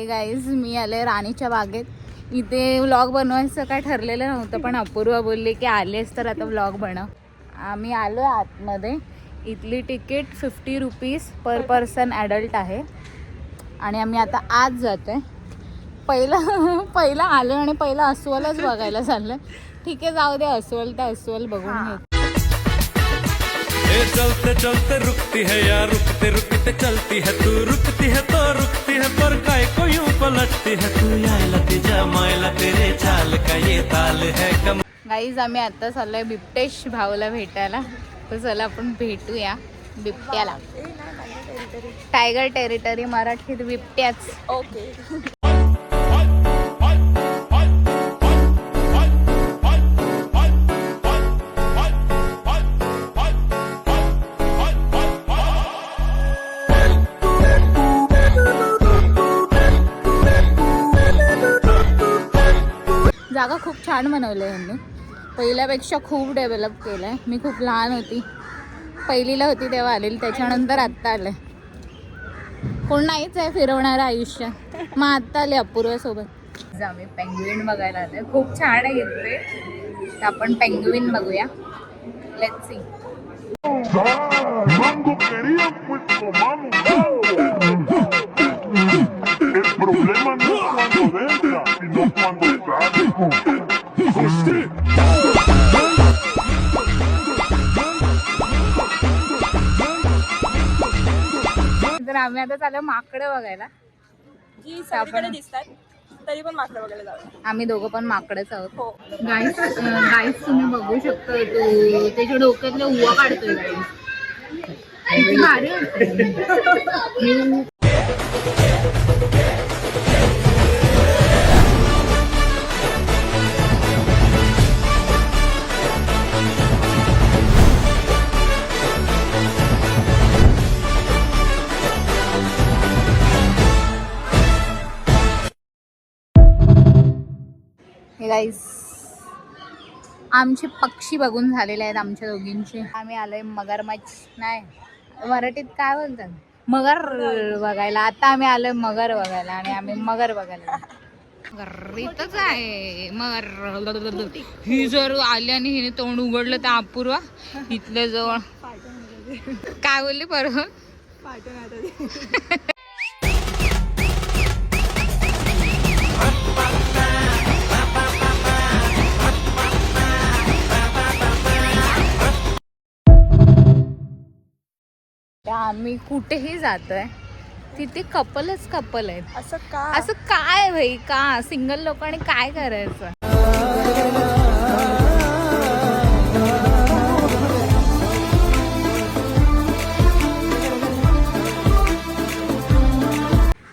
Guys, मी आले राणीच्या बागेत. इथे व्लॉग बनवायचं काय ठरलेलं नव्हतं, पण अपूर्वा बोलली की आलेस तर आता व्लॉग बनव. आम्ही आलो आतमध्ये. इथली ticket 50 rupees per person adult आहे आणि आम्ही आता आत जातोय. पहिलं आलो आणि पहिलं अस्वलच बघायला चाललंय. ठीक आहे, जाऊ दे, अस्वल तर अस्वल बघून घेऊ. चलते चलते रुकती है या रुकते रुकते चलती है, तू रुकती है तो रुकती है पर काय को यूं पलटती है, तू यायला तिच्या मायला तेरे चाल का ये ताल है कम. गाईज, आम्ही आता चाललोय बिबटेश भाऊला भेटायला. तर चला आपण भेटूया बिबट्याला. टायगर टेरिटरी, मराठीत बिबट्याच. ओके. जागा खूप छान बनवली आहे यांनी. पहिल्यापेक्षा खूप डेव्हलप केलं आहे. मी खूप लहान होती, पहिलीला होती तेव्हा आलेली, त्याच्यानंतर आत्ता आलं आहे. कोण नाहीच आहे फिरवणारं आयुष्य, मग आत्ता आले अपूर्वासोबत. आम्ही पेंग्विन बघायला आलोय. खूप छान आहे इथे. तर आपण पेंग्विन बघूया. Let's see. problema no es cuando entra, sino cuando sale. तर आम्ही आता चालू माकडं बघायला. जी सगळीकडे दिसतात, तरी पण माकडं बघायला जाऊ. आम्ही दोघं पण माकडंच आहोत. हो. गाईस तुम्ही बघू शकता, तो त्याच्या डोक्यातला उवा काढतोय. गाईस भारी वाटतंय. गाईस, आमचे पक्षी बघून झालेले आहेत आमच्या दोघींचे. आम्ही आलोय मगरमच्छ, नाही मराठीत काय बोलतात, मगर बघायला. आता आम्ही आलोय मगर बघायला आणि आम्ही मगर बघायला. इथंच आहे मगर. ही जर आली आणि हिने तोंड उघडलं तर अपूर्वा इथल्या जवळ काय बोलली परत. आम्ही कुठेही जातोय तिथे कपलच कपल आहेत. असं काय भाई, का सिंगल लोकांनी काय करायचं.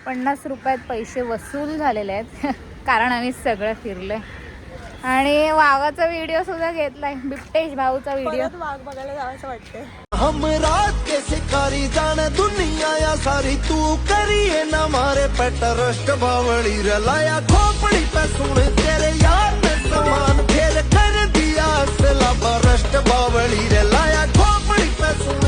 ₹50 पैसे वसूल झालेले आहेत कारण आम्ही सगळं फिरलोय. आणि वाघाचा व्हिडिओ सुद्धा घेतलाय, बिबटेश भाऊचा व्हिडिओ. वाघ बघायला जावंसं वाटतंय. हम रात के शिकारी जाने दुनिया या सारी, तू करिए ना मारे पे टरस्ट बावड़ी रलाया खोपड़ी पे सुन तेरे यार ने समान फिर कर दिया असला बरस्ट बावड़ी रलाया खोपड़ी पे सुन